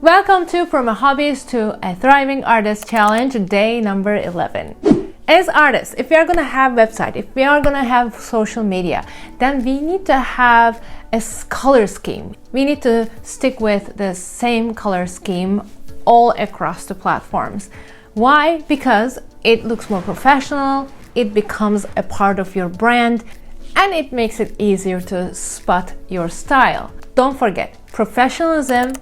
Welcome to From a Hobbyist to a Thriving Artist Challenge, day number 11. As artists, if we are going to have website, if we are going to have social media, then we need to have a color scheme. We need to stick with the same color scheme all across the platforms. Why? Because it looks more professional, it becomes a part of your brand, and it makes it easier to spot your style. Don't forget, professionalism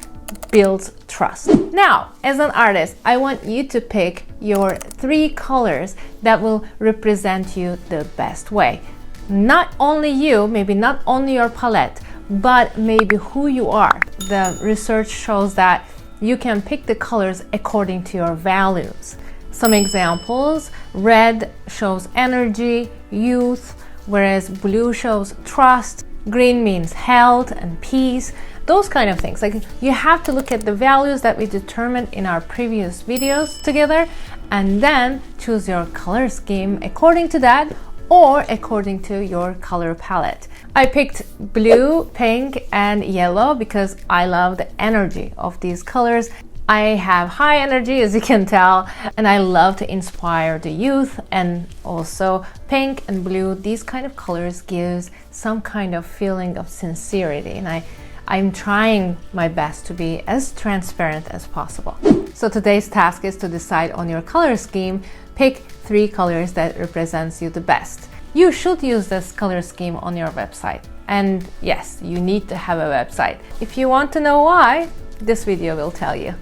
builds trust. Now, as an artist, I want you to pick your 3 colors that will represent you the best way. Not only you, maybe not only your palette, but maybe who you are. The research shows that you can pick the colors according to your values. Some examples: red shows energy, youth, whereas blue shows trust, green means health and peace, those kind of things. Like, you have to look at the values that we determined in our previous videos together and then choose your color scheme according to that or according to your color palette. I picked blue, pink, and yellow because I love the energy of these colors. I have high energy, as you can tell, and I love to inspire the youth, and also pink and blue, these kind of colors gives some kind of feeling of sincerity, and I'm trying my best to be as transparent as possible. So today's task is to decide on your color scheme. Pick 3 colors that represents you the best. You should use this color scheme on your website. And yes, you need to have a website. If you want to know why, this video will tell you.